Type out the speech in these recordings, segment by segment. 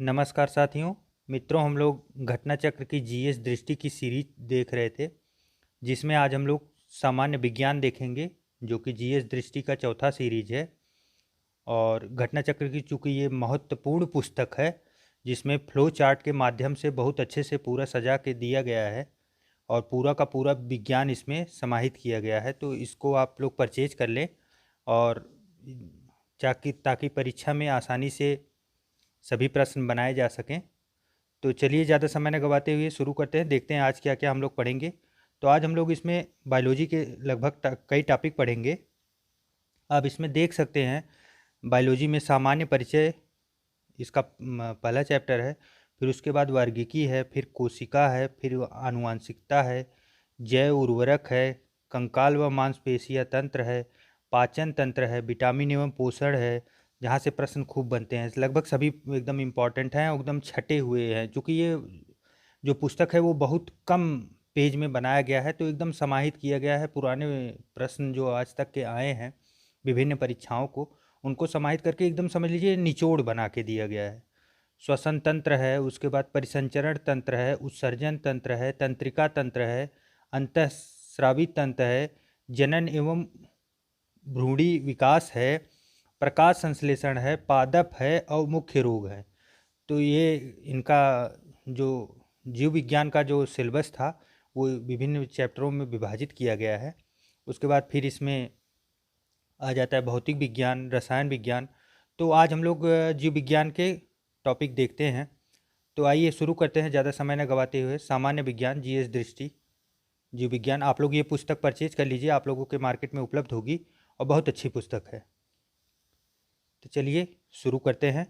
नमस्कार साथियों। मित्रों, हम लोग घटना चक्र की जीएस दृष्टि की सीरीज देख रहे थे, जिसमें आज हम लोग सामान्य विज्ञान देखेंगे, जो कि जीएस दृष्टि का चौथा सीरीज है। और घटना चक्र की चूँकि ये महत्वपूर्ण पुस्तक है, जिसमें फ्लो चार्ट के माध्यम से बहुत अच्छे से पूरा सजा के दिया गया है और पूरा का पूरा विज्ञान इसमें समाहित किया गया है, तो इसको आप लोग परचेज कर लें और ताकि परीक्षा में आसानी से सभी प्रश्न बनाए जा सकें। तो चलिए ज़्यादा समय न गवाते हुए शुरू करते हैं, देखते हैं आज क्या क्या हम लोग पढ़ेंगे। तो आज हम लोग इसमें बायोलॉजी के लगभग कई टॉपिक पढ़ेंगे। आप इसमें देख सकते हैं, बायोलॉजी में सामान्य परिचय इसका पहला चैप्टर है, फिर उसके बाद वर्गीकी है, फिर कोशिका है, फिर आनुवांशिकता है, जैव उर्वरक है, कंकाल व मांसपेशिया तंत्र है, पाचन तंत्र है, विटामिन एवं पोषण है, जहाँ से प्रश्न खूब बनते हैं। लगभग सभी एकदम इम्पॉर्टेंट हैं, एकदम छटे हुए हैं। चूँकि ये जो पुस्तक है वो बहुत कम पेज में बनाया गया है, तो एकदम समाहित किया गया है पुराने प्रश्न जो आज तक के आए हैं विभिन्न परीक्षाओं को, उनको समाहित करके एकदम समझ लीजिए निचोड़ बना के दिया गया है। श्वसन तंत्र है, उसके बाद परिसंचरण तंत्र है, उत्सर्जन तंत्र है, तंत्रिका तंत्र है, अंतःस्रावी तंत्र है, जनन एवं भ्रूणी विकास है, प्रकाश संश्लेषण है, पादप है और मुख्य रोग है। तो ये इनका जो जीव विज्ञान का जो सिलेबस था वो विभिन्न चैप्टरों में विभाजित किया गया है। उसके बाद फिर इसमें आ जाता है भौतिक विज्ञान, रसायन विज्ञान। तो आज हम लोग जीव विज्ञान के टॉपिक देखते हैं। तो आइए शुरू करते हैं ज़्यादा समय न गवाते हुए। सामान्य विज्ञान, जीएस दृष्टि, जीव विज्ञान। आप लोग ये पुस्तक परचेज कर लीजिए, आप लोगों के मार्केट में उपलब्ध होगी और बहुत अच्छी पुस्तक है। तो चलिए शुरू करते हैं।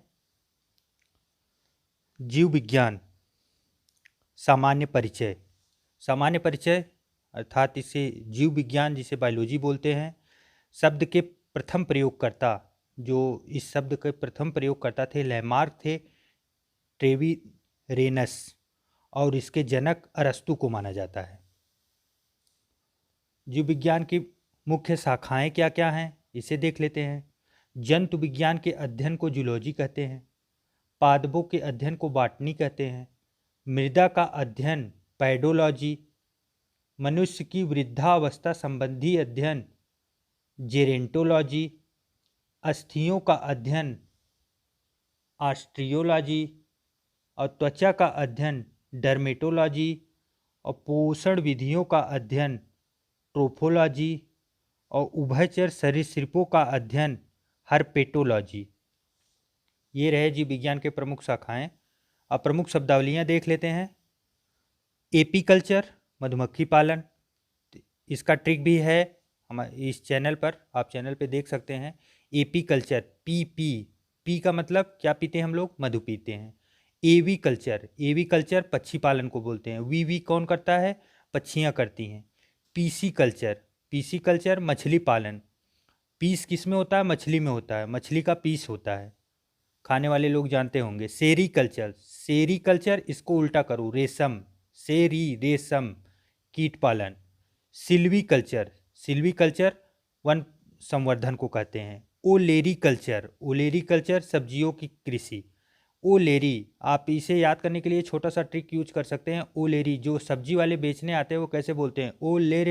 जीव विज्ञान सामान्य परिचय। सामान्य परिचय अर्थात इसे जीव विज्ञान, जिसे बायोलॉजी बोलते हैं, शब्द के प्रथम प्रयोगकर्ता, जो इस शब्द के प्रथम प्रयोगकर्ता थे, लैमार्क थे ट्रेविरेनस, और इसके जनक अरस्तु को माना जाता है। जीव विज्ञान की मुख्य शाखाएं क्या क्या हैं, इसे देख लेते हैं। जंतु विज्ञान के अध्ययन को जूलॉजी कहते हैं। पादपों के अध्ययन को बॉटनी कहते हैं। मृदा का अध्ययन पैडोलॉजी। मनुष्य की वृद्धावस्था संबंधी अध्ययन जेरेंटोलॉजी। अस्थियों का अध्ययन ऑस्टियोलॉजी। और त्वचा का अध्ययन डर्मेटोलॉजी। और पोषण विधियों का अध्ययन ट्रोफोलॉजी। और उभयचर सरीसृपों का अध्ययन हर्पेटोलॉजी। ये रहे जीव विज्ञान के प्रमुख शाखाएं। अब प्रमुख शब्दावलियां देख लेते हैं। एपीकल्चर, मधुमक्खी पालन। इसका ट्रिक भी है हमारे इस चैनल पर, आप चैनल पे देख सकते हैं। एपीकल्चर, पी का मतलब क्या पीते हैं हम लोग? मधु पीते हैं। एवी कल्चर, एवी कल्चर पक्षी पालन को बोलते हैं। वी कौन करता है? पक्षियाँ करती हैं। पीसी कल्चर मछली पालन। पीस किस में होता है? मछली में होता है, मछली का पीस होता है, खाने वाले लोग जानते होंगे। सेरी कल्चर इसको उल्टा करो, रेशम, रेशम, कीट पालन। सिल्वी कल्चर वन संवर्धन को कहते हैं। ओलेरी कल्चर सब्जियों की कृषि। ओलेरी, आप इसे याद करने के लिए छोटा सा ट्रिक यूज कर सकते हैं। ओलेरी, जो सब्जी वाले बेचने आते हैं वो कैसे बोलते हैं? ओ ले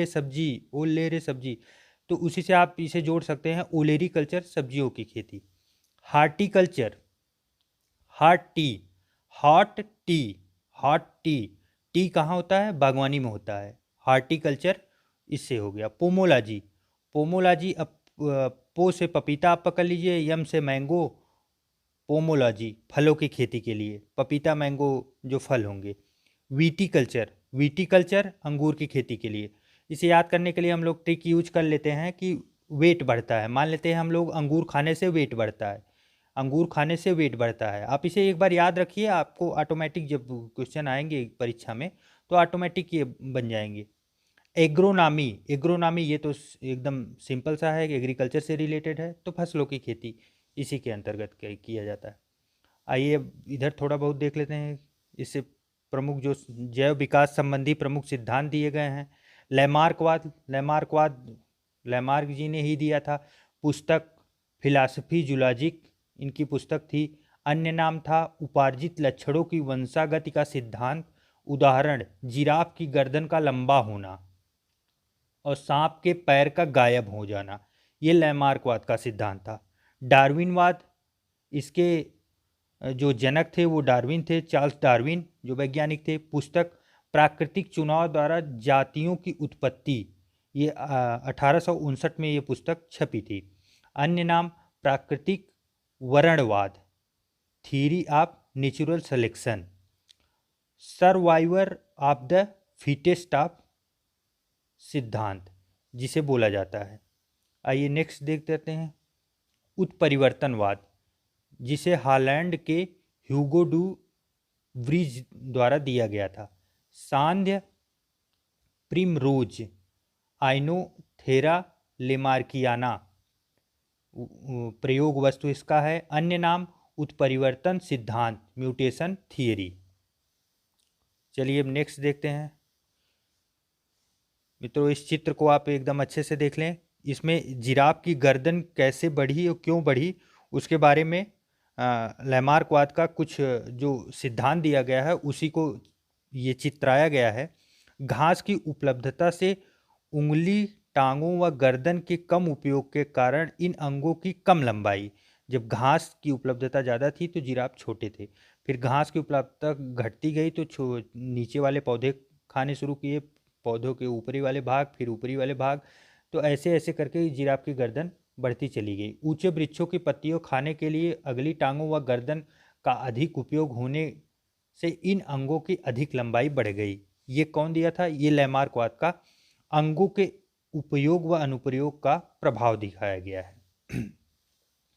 रे सब्जी। तो उसी से आप इसे जोड़ सकते हैं, ओलेरी कल्चर सब्जियों की खेती। हार्टिकल्चर, हॉट टी, टी कहाँ होता है? बागवानी में होता है। हार्टिकल्चर इससे हो गया। पोमोलॉजी अब पो से पपीता आप पकड़ लीजिए, यम से मैंगो, पोमोलॉजी फलों की खेती के लिए, पपीता मैंगो जो फल होंगे। वीटिकल्चर अंगूर की खेती के लिए। इसे याद करने के लिए हम लोग ट्रिक यूज कर लेते हैं कि वेट बढ़ता है। मान लेते हैं हम लोग अंगूर खाने से वेट बढ़ता है, अंगूर खाने से वेट बढ़ता है। आप इसे एक बार याद रखिए, आपको ऑटोमेटिक जब क्वेश्चन आएंगे परीक्षा में तो ऑटोमेटिक ये बन जाएंगे। एग्रोनॉमी ये तो एकदम सिंपल सा है, एग्रीकल्चर से रिलेटेड है, तो फसलों की खेती इसी के अंतर्गत किया जाता है। आइए अब इधर थोड़ा बहुत देख लेते हैं। इससे प्रमुख जो जैव विकास संबंधी प्रमुख सिद्धांत दिए गए हैं। लैमार्क जी ने ही दिया था। पुस्तक फिलासफी जूलॉजिक इनकी पुस्तक थी। अन्य नाम था उपार्जित लक्षणों की वंशागति का सिद्धांत, उदाहरण जिराफ की गर्दन का लंबा होना और सांप के पैर का गायब हो जाना। ये लैमार्कवाद का सिद्धांत था। डार्विनवाद, इसके जो जनक थे वो डार्विन थे, चार्ल्स डार्विन जो वैज्ञानिक थे। पुस्तक प्राकृतिक चुनाव द्वारा जातियों की उत्पत्ति, ये 1859 में ये पुस्तक छपी थी। अन्य नाम प्राकृतिक वर्णवाद, theory of natural selection, survivor of the fittest of सिद्धांत जिसे बोला जाता है। आइए नेक्स्ट देख लेते हैं। उत्परिवर्तनवाद, जिसे हॉलैंड के ह्यूगो डू व्रीज द्वारा दिया गया था। सांध्य प्रिमरोज आइनोथेरा लेमार्कियाना प्रयोग वस्तु इसका है। अन्य नाम उत्परिवर्तन सिद्धांत, म्यूटेशन थियरी। चलिए अब नेक्स्ट देखते हैं। मित्रों, इस चित्र को आप एकदम अच्छे से देख लें। इसमें जिराफ की गर्दन कैसे बढ़ी और क्यों बढ़ी उसके बारे में लैमार्कवाद का कुछ जो सिद्धांत दिया गया है उसी को ये चित्राया गया है। घास की उपलब्धता से उंगली, टांगों व गर्दन के कम उपयोग के कारण इन अंगों की कम लंबाई। जब घास की उपलब्धता ज़्यादा थी तो जिराफ छोटे थे, फिर घास की उपलब्धता घटती गई तो नीचे वाले पौधे खाने शुरू किए, पौधों के ऊपरी वाले भाग, फिर ऊपरी वाले भाग, तो ऐसे ऐसे करके जिराफ की गर्दन बढ़ती चली गई। ऊंचे वृक्षों की पत्तियों खाने के लिए अगली टांगों व गर्दन का अधिक उपयोग होने से इन अंगों की अधिक लंबाई बढ़ गई। ये कौन दिया था? ये लैमार्कवाद का अंगों के उपयोग व अनुप्रयोग का प्रभाव दिखाया गया है।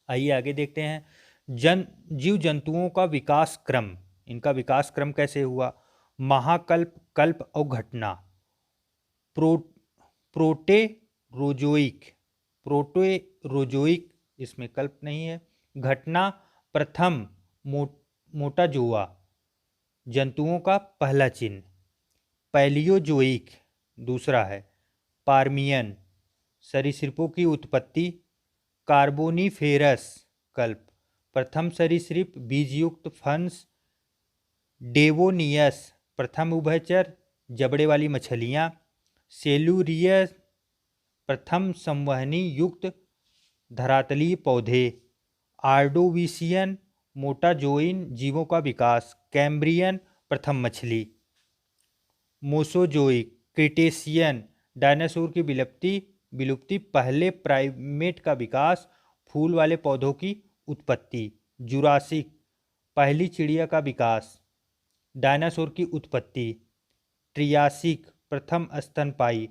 आइए आगे देखते हैं। जीव जंतुओं का विकास क्रम, इनका विकास क्रम कैसे हुआ? महाकल्प, कल्प और घटना। प्रोटेरोजोइक, प्रोटेरोजोइक इसमें कल्प नहीं है। घटना प्रथम मोटाजोआ, जंतुओं का पहला चिन्ह। पैलियोजोइक दूसरा है। पार्मियन, सरीसृपों की उत्पत्ति। कार्बोनिफेरस कल्प, प्रथम सरीसृप बीजयुक्त फंस। डेवोनियस, प्रथम उभयचर जबड़े वाली मछलियाँ। सेलुरियस, प्रथम संवहनी युक्त धरातलीय पौधे। आर्डोविशियन, मोटाजोइन जीवों का विकास। कैम्ब्रियन, प्रथम मछली। मोसोजोइक, क्रिटेशियन, डायनासोर की विलुप्ति, पहले प्राइमेट का विकास, फूल वाले पौधों की उत्पत्ति। जुरासिक, पहली चिड़िया का विकास, डायनासोर की उत्पत्ति। ट्रियासिक, प्रथम स्तनपायी,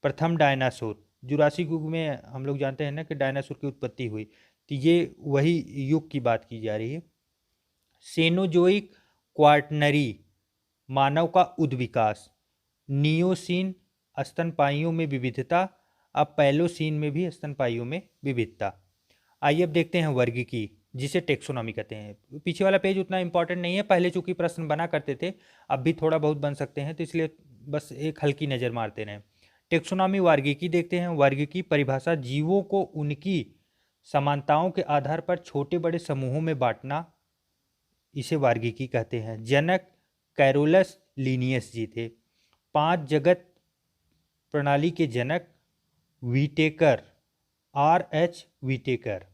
प्रथम डायनासोर। जुरासिक युग में हम लोग जानते हैं ना कि डायनासोर की उत्पत्ति हुई, तो ये वही युग की बात की जा रही है। सेनोजोइक, क्वार्टनरी, मानव का उद्विकास। नियोसीन, स्तनपायियों में विविधता। अब पैलोसीन में भी स्तनपायियों में विविधता। आइए अब देखते हैं वर्गीकी, जिसे टेक्सोनॉमी कहते हैं। पीछे वाला पेज उतना इंपॉर्टेंट नहीं है, पहले चूंकि प्रश्न बना करते थे, अब भी थोड़ा बहुत बन सकते हैं, तो इसलिए बस एक हल्की नज़र मारते रहें। टेक्सोनॉमी, वर्गीकी देखते हैं। वर्गीकी परिभाषा, जीवों को उनकी समानताओं के आधार पर छोटे बड़े समूहों में बांटना, इसे वर्गीकी कहते हैं। जनक कैरोलस लीनियस जी थे। 5 जगत प्रणाली के जनक व्हिटेकर, R.H. व्हिटेकर।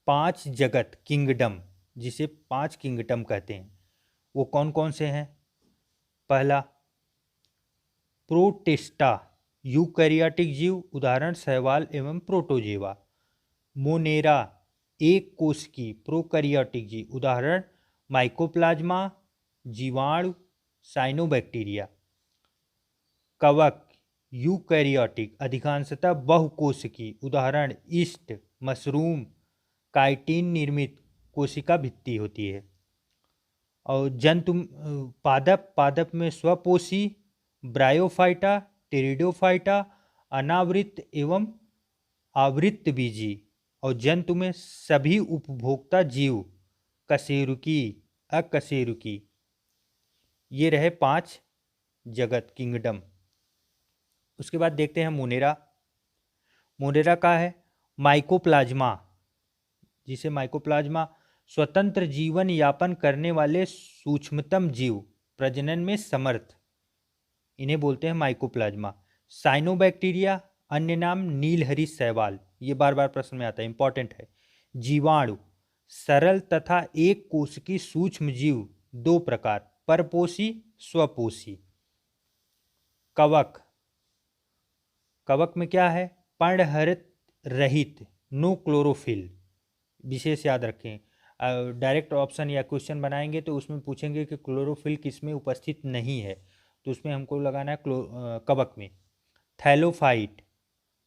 5 जगत किंगडम, जिसे 5 किंगडम कहते हैं, वो कौन कौन से हैं? पहला प्रोटिस्टा, यूकैरियोटिक जीव, उदाहरण शैवाल एवं प्रोटोजेवा। मोनेरा, एक कोश की प्रोकैरियोटिक जीव, उदाहरण माइकोप्लाज्मा, जीवाणु, साइनोबैक्टीरिया। कवक, यूकैरियोटिक, अधिकांशतः बहुकोश की, उदाहरण ईस्ट, मशरूम, काइटिन निर्मित कोशिका भित्ति होती है। और जंतु पादप में स्वपोषी, ब्रायोफाइटा, टेरिडोफाइटा, अनावृत एवं आवृत्त बीजी। और जंतु में सभी उपभोक्ता जीव, कशेरुकी, अकशेरुकी। ये रहे 5 जगत किंगडम। उसके बाद देखते हैं मोनेरा। मोनेरा का है माइकोप्लाज्मा, जिसे माइकोप्लाज्मा स्वतंत्र जीवन यापन करने वाले सूक्ष्मतम जीव, प्रजनन में समर्थ, इन्हें बोलते हैं माइकोप्लाज्मा। साइनोबैक्टीरिया, अन्य नाम नीलहरी शैवाल, ये बार बार प्रश्न में आता है, इंपॉर्टेंट है। जीवाणु, सरल तथा एक कोशिकी सूक्ष्म जीव, दो प्रकार, परपोषी, स्वपोषी। कवक, कवक में क्या है, पर्णहरित रहित, नो क्लोरोफिल, विशेष याद रखें। डायरेक्ट ऑप्शन या क्वेश्चन बनाएंगे तो उसमें पूछेंगे कि क्लोरोफिल किसमें उपस्थित नहीं है, तो उसमें हमको लगाना है कवक में। थैलोफाइट,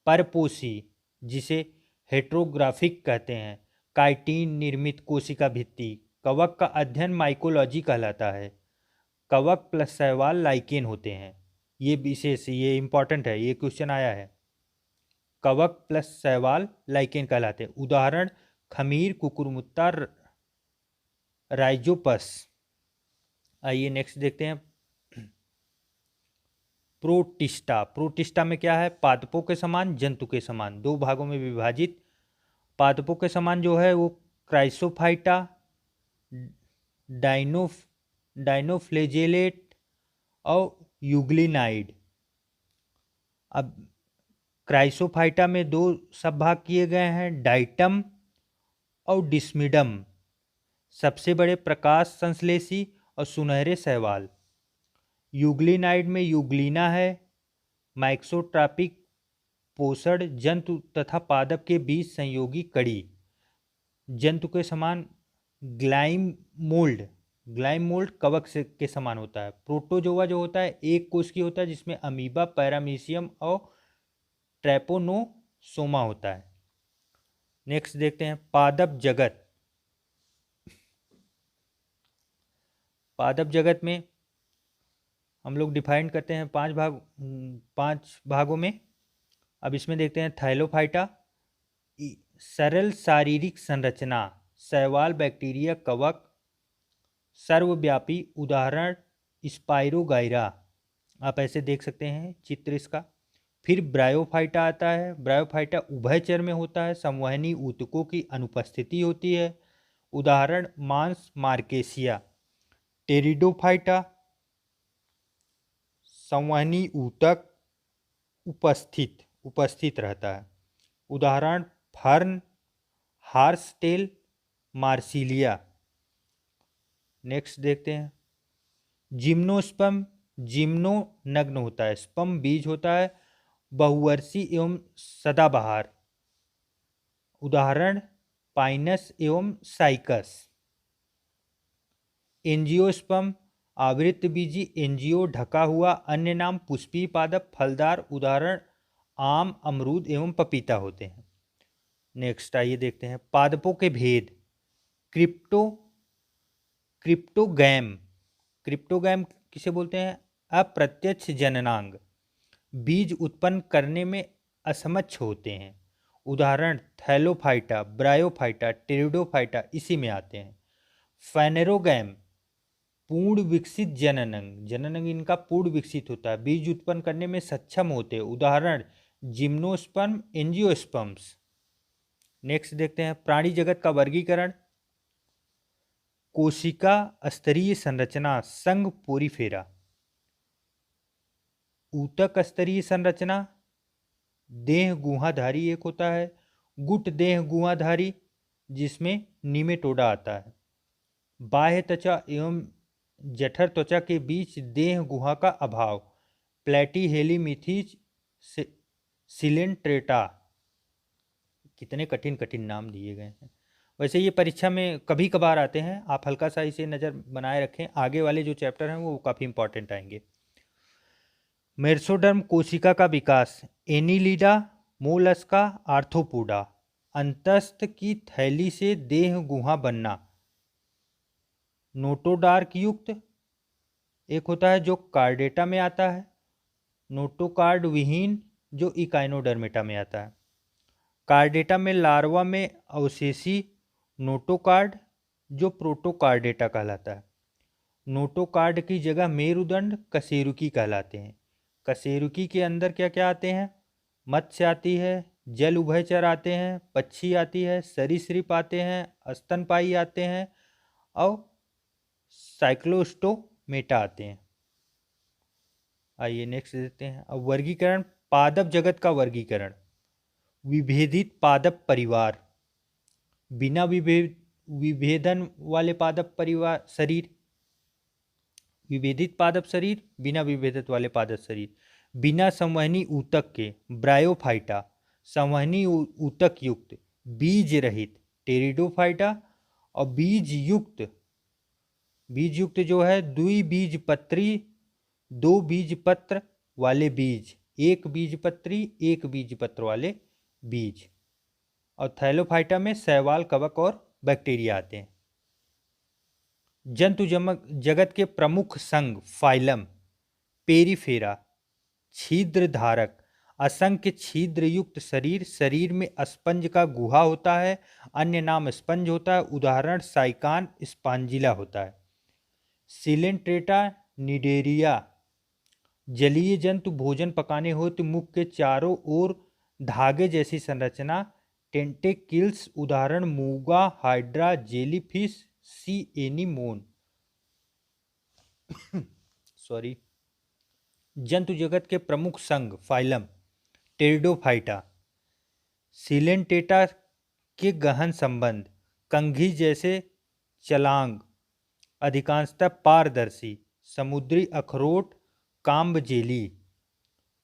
परपोषी, जिसे हेट्रोग्राफिक कहते हैं, काइटिन निर्मित कोशिका भित्ति। कवक का अध्ययन माइकोलॉजी कहलाता है। कवक प्लस शैवाल लाइकेन होते हैं। ये विशेष, ये इंपॉर्टेंट है, ये क्वेश्चन आया है। कवक प्लस शैवाल लाइकेन कहलाते हैं। उदाहरण खमीर, कुकुरमुत्ता, राइजोपस। आइए नेक्स्ट देखते हैं। प्रोटिस्टा, प्रोटिस्टा में क्या है, पादपों के समान, जंतु के समान, दो भागों में विभाजित। पादपों के समान जो है वो क्राइसोफाइटा, डाइनोफ्लेजेलेट और यूग्लिनाइड। अब क्राइसोफाइटा में दो सब भाग किए गए हैं, डाइटम और डिस्मिडम। सबसे बड़े प्रकाश संश्लेषी और सुनहरे शैवाल। यूग्लिनाइड में यूग्लिना है, माइक्रोस्कोपिक पोषण जंतु तथा पादप के बीच संयोगी कड़ी। जंतु के समान ग्लाइमोल्ड, ग्लाइमोल्ड कवक से के समान होता है। प्रोटोजोआ जो होता है एक कोशिकीय होता है, जिसमें अमीबा, पैरामीशियम और ट्रैपोनोसोमा होता है। नेक्स्ट देखते हैं पादप जगत। पादप जगत में हम लोग डिफाइन करते हैं पांच भागों में। अब इसमें देखते हैं थैलोफाइटा, सरल शारीरिक संरचना, शैवाल, बैक्टीरिया, कवक, सर्वव्यापी। उदाहरण स्पाइरोगाइरा, आप ऐसे देख सकते हैं चित्र इसका। फिर ब्रायोफाइटा आता है। ब्रायोफाइटा उभयचर में होता है, संवहनी ऊतकों की अनुपस्थिति होती है। उदाहरण मांस, मार्केसिया। टेरिडोफाइटा, संवहनी ऊतक उपस्थित रहता है। उदाहरण फर्न, हार्सटेल, मार्सिलिया। नेक्स्ट देखते हैं जिम्नोस्पर्म, जिम्नो नग्न होता है, स्पर्म बीज होता है, बहुवर्षी एवं सदाबहार। उदाहरण पाइनस एवं साइकस। एंजियोस्पर्म, आवृतबीजी, एंजियो ढका हुआ, अन्य नाम पुष्पीय पादप, फलदार। उदाहरण आम, अमरूद एवं पपीता होते हैं। नेक्स्ट आइए देखते हैं पादपों के भेद। क्रिप्टोगैम, क्रिप्टोगैम किसे बोलते हैं, अप्रत्यक्ष जननांग, बीज उत्पन्न करने में असमक्ष होते हैं। उदाहरण थैलोफाइटा, ब्रायोफाइटा, टेरिडोफाइटा इसी में आते हैं। फेनेरोगैम, पूर्ण विकसित जननांग, जननांग इनका पूर्ण विकसित होता है, बीज उत्पन्न करने में सक्षम होते हैं। उदाहरण जिम्नोस्पर्म, एंजियोस्पर्म्स। नेक्स्ट देखते हैं प्राणी जगत का वर्गीकरण। कोशिका स्तरीय संरचना, संघ पोरीफेरा। ऊतक स्तरीय संरचना, देह गुहाधारी एक होता है, गुट देह गुहाधारी, जिसमें निमेटोडा आता है। बाह्य त्वचा एवं जठर त्वचा के बीच देह गुहा का अभाव, प्लेटीहेलीमिथीज सिलेंट्रेटा। कितने कठिन कठिन नाम दिए गए हैं। वैसे ये परीक्षा में कभी कभार आते हैं, आप हल्का सा इसे नज़र बनाए रखें, आगे वाले जो चैप्टर हैं वो काफ़ी इंपॉर्टेंट आएंगे। मेरसोडर्म कोशिका का विकास, एनीलिडा, मोलस्का, आर्थ्रोपोडा। अंतस्थ की थैली से देह गुहा बनना, नोटोडार्क युक्त एक होता है जो कार्डेटा में आता है, नोटोकार्ड विहीन जो इकाइनोडर्मेटा में आता है। कार्डेटा में लार्वा में अवशेषी नोटोकार्ड जो प्रोटोकार्डेटा कहलाता है। नोटोकार्ड की जगह मेरुदंड कशेरुकी कहलाते हैं। कशेरुकी के अंदर क्या क्या आते हैं, मत्स्य आती है, जल उभयचर आते हैं, पक्षी आती है, सरीसृप आते हैं, स्तनपायी आते हैं और साइक्लोस्टोमेटा आते हैं। आइए नेक्स्ट देते हैं। अब वर्गीकरण, पादप जगत का वर्गीकरण। विभेदित पादप परिवार, बिना विभेदन वाले पादप परिवार शरीर, विभेदित पादप शरीर, बिना विभेदित वाले पादप शरीर। बिना संवहनी ऊतक के ब्रायोफाइटा, संवहनी ऊतक युक्त बीज रहित टेरिडोफाइटा, और बीज युक्त जो है द्विबीजपत्री, दो बीज पत्र वाले बीज, एक बीजपत्री एक बीज पत्र वाले बीज। और थैलोफाइटा में शैवाल, कवक और बैक्टीरिया आते हैं। जंतु जगत के प्रमुख संघ फाइलम, पेरिफेरा, छिद्र धारक, असंख्य छिद्र युक्त शरीर, शरीर में स्पंज का गुहा होता है, अन्य नाम स्पंज होता है, उदाहरण साइकान स्पांजिला होता है। सिलेंट्रेटा निडेरिया, जलीय जंतु, भोजन पकाने हेतु मुख के चारों ओर धागे जैसी संरचना, टेंटेकिल्स, उदाहरण मूंगा, हाइड्रा, जेलीफिश, सी एनीमोन। सॉरी। जंतु जगत के प्रमुख संघ फाइलम, टेरिडोफाइटा, सिलेंटेटा के गहन संबंध, कंघी जैसे चलांग, अधिकांशतः पारदर्शी, समुद्री अखरोट, काम्ब जेली।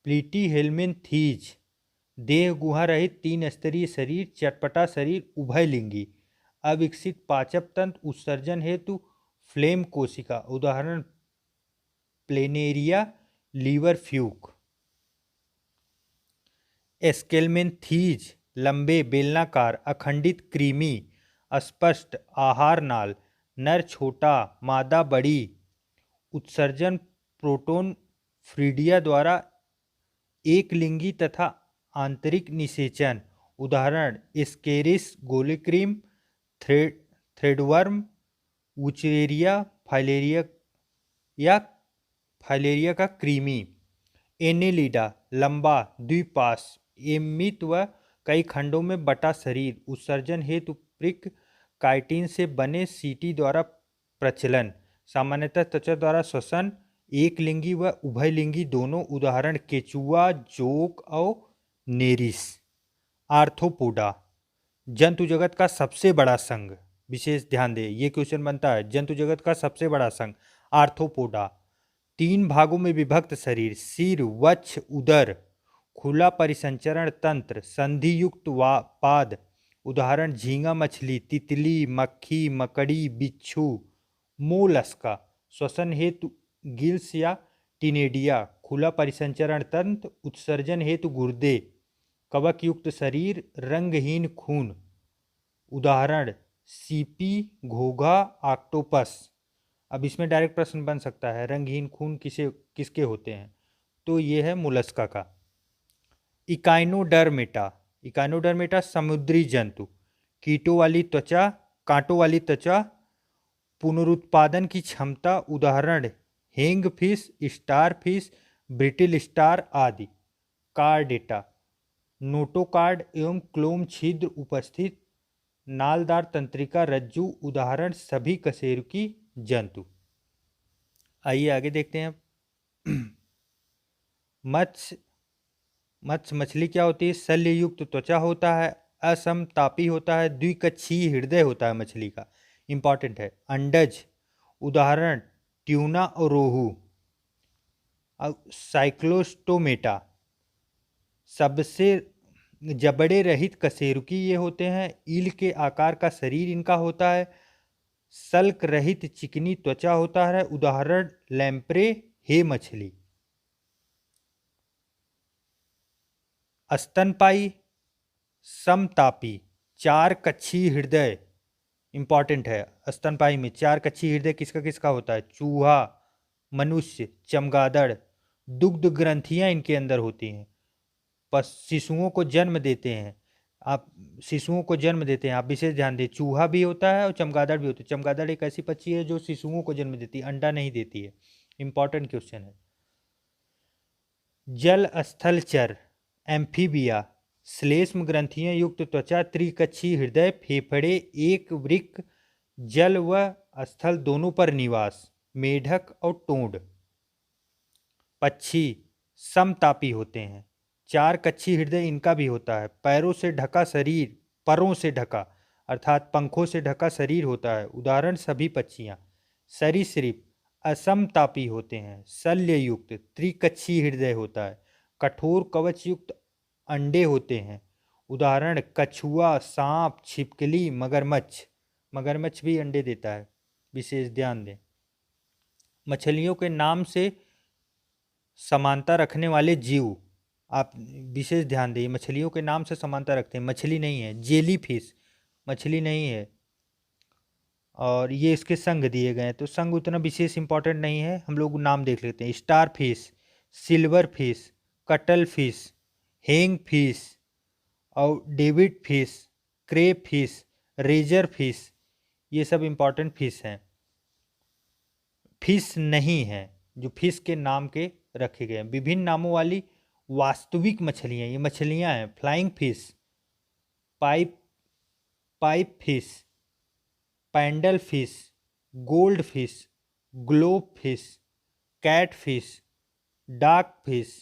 प्लीटीहेल्मिन्थीज, देह गुहा रहित 3 स्तरीय शरीर, चटपटा शरीर, उभयलिंगी, अविकसित पाचक तंत्र, उत्सर्जन हेतु फ्लेम कोशिका, उदाहरण प्लेनेरिया, लीवर फ्यूक। एस्केल्मेंथीज, लंबे बेलनाकार अखंडित कृमि, स्पष्ट आहार नाल, नर छोटा मादा बड़ी, उत्सर्जन प्रोटोन फ्रीडिया द्वारा, एक लिंगी तथा आंतरिक निषेचन, उदाहरण एस्केरिस गोलिक्रीम, थ्रेडवर्म, वुचेरिया, फाइलेरिया का कृमि। एनेलिडा, लंबा द्विपाश, एमित व कई खंडों में बटा शरीर, उत्सर्जन हेतु प्रिक काइटिन से बने सीटी द्वारा प्रचलन, सामान्यतः त्वचा द्वारा श्वसन, एक लिंगी व उभयलिंगी दोनों, उदाहरण केचुआ, जोक और नेरिस। आर्थ्रोपोडा, जंतु जगत का सबसे बड़ा संघ, विशेष ध्यान दें ये क्वेश्चन बनता है, जंतु जगत का सबसे बड़ा संघ आर्थ्रोपोडा। 3 भागों में विभक्त शरीर, सिर, वक्ष, उदर, खुला परिसंचरण तंत्र, संधि युक्त पाद, उदाहरण झींगा मछली, तितली, मक्खी, मकड़ी, बिच्छू, मोलस्का। श्वसन हेतु गिल्स या टिनेडिया, खुला परिसंचरण तंत्र, उत्सर्जन हेतु गुर्दे, कवक युक्त शरीर, रंगहीन खून, उदाहरण सीपी, घोघा, ऑक्टोपस। अब इसमें डायरेक्ट प्रश्न बन सकता है रंगहीन खून किसके होते हैं, तो ये है मोलस्का का। इकाइनोडर्मेटा, इकाइनोडर्मेटा समुद्री जंतु, कीटों वाली त्वचा, कांटों वाली त्वचा, पुनरुत्पादन की क्षमता, उदाहरण hag fish, star fish, brittle star आदि। कार्डेटा, नोटोकार्ड एवं क्लोम छिद्र उपस्थित नालदार तंत्रिका रज्जु, उदाहरण सभी कशेरुकी जंतु। आइए आगे देखते हैं। मत्स्य मछली क्या होती है, शल्ययुक्त त्वचा होता है, असमतापी होता है, द्विकक्षीय हृदय होता है मछली का, इंपॉर्टेंट है। अंडज, उदाहरण ट्यूना और रोहू। साइक्लोस्टोमेटा, सबसे जबड़े रहित कशेरुकी ये होते हैं, ईल के आकार का शरीर इनका होता है, सल्क रहित चिकनी त्वचा होता है, उदाहरण लैम्प्रे हे मछली। स्तनपायी, समतापी, 4 कक्षीय हृदय, इंपॉर्टेंट है। स्तनपायी में 4 कक्षीय हृदय किसका किसका होता है, चूहा, मनुष्य, चमगादड़। दुग्ध ग्रंथियां इनके अंदर होती हैं, शिशुओं को जन्म देते हैं, आप विशेष ध्यान दें, चूहा भी होता है और चमगादड़ भी होती है। चमगादड़ एक ऐसी पक्षी है जो शिशुओं को जन्म देती है, अंडा नहीं देती है। इंपॉर्टेंट क्वेश्चन है। जल स्थलचर, एम्फीबिया, श्लेष्म ग्रंथियां युक्त त्वचा, त्रिकच्छी हृदय, फेफड़े, एक वृक्क, जल व स्थल दोनों पर निवास, मेढक और टोंड। पक्षी समतापी होते हैं। चार कच्छी हृदय इनका भी होता है। पैरों से ढका शरीर, परों से ढका अर्थात पंखों से ढका शरीर होता है। उदाहरण सभी पक्षियां। सरीसृप असमतापी होते हैं। शल्य युक्त त्रिकच्छी हृदय होता है। कठोर कवच युक्त अंडे होते हैं। उदाहरण कछुआ, सांप, छिपकली, मगरमच्छ। मगरमच्छ भी अंडे देता है, विशेष ध्यान दें। मछलियों के नाम से समानता रखने वाले जीव, आप विशेष ध्यान दें, मछलियों के नाम से समानता रखते हैं। मछली नहीं है, जेली फिश मछली नहीं है। और ये इसके संग दिए गए हैं, तो संग उतना विशेष इंपॉर्टेंट नहीं है, हम लोग नाम देख लेते हैं। Star fish, silver fish, cuttle fish, hang fish और devil fish, cray fish, razor fish, ये सब इंपॉर्टेंट फिश हैं। फिश नहीं है जो फिश के नाम के रखे गए हैं। विभिन्न नामों वाली वास्तविक मछलियां, ये मछलियां हैं। Flying fish, pipe fish, paddle fish, gold fish, globe fish, cat fish, dark fish,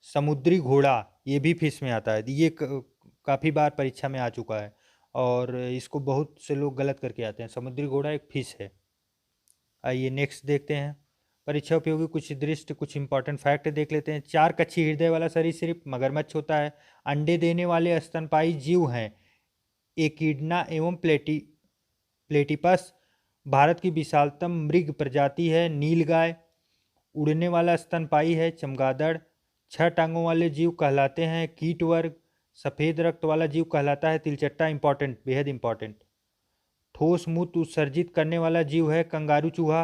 समुद्री घोड़ा, ये भी फिश में आता है। ये काफ़ी बार परीक्षा में आ चुका है और इसको बहुत से लोग गलत करके आते हैं। समुद्री घोड़ा एक फिश है। आइए नेक्स्ट देखते हैं। परीक्षा उपयोगी कुछ दृष्टि, कुछ इंपॉर्टेंट फैक्ट देख लेते हैं। चार कच्छी हृदय वाला सरीसृप मगरमच्छ होता है। अंडे देने वाले स्तनपायी जीव हैं एकिडना एवं प्लेटिपस। भारत की विशालतम मृग प्रजाति है नीलगाय। उड़ने वाला स्तनपायी है चमगादड़। 6 टांगों वाले जीव कहलाते हैं कीट वर्ग। सफ़ेद रक्त वाला जीव कहलाता है तिलचट्टा। इंपॉर्टेंट, बेहद इंपॉर्टेंट। ठोस मूत्र उत्सर्जित करने वाला जीव है कंगारू चूहा,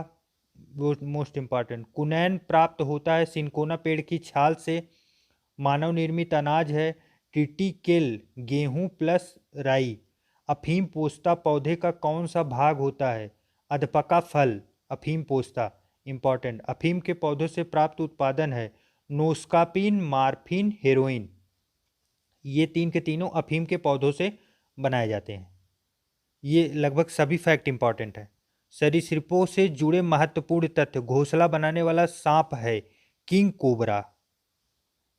वो मोस्ट इंपॉर्टेंट। कुनैन प्राप्त होता है सिनकोना पेड़ की छाल से। मानव निर्मित अनाज है ट्रिटिकेल, गेहूं प्लस राई। अफीम पोस्ता पौधे का कौन सा भाग होता है? अधपका फल, अफीम पोस्ता। इंपॉर्टेंट, अफीम के पौधों से प्राप्त उत्पादन है नोस्कापिन, मार्फिन, हेरोइन। ये तीन के तीनों अफीम के पौधों से बनाए जाते हैं। ये लगभग सभी फैक्ट इंपॉर्टेंट है। सरीसृपों से जुड़े महत्वपूर्ण तथ्य। घोंसला बनाने वाला सांप है किंग कोबरा।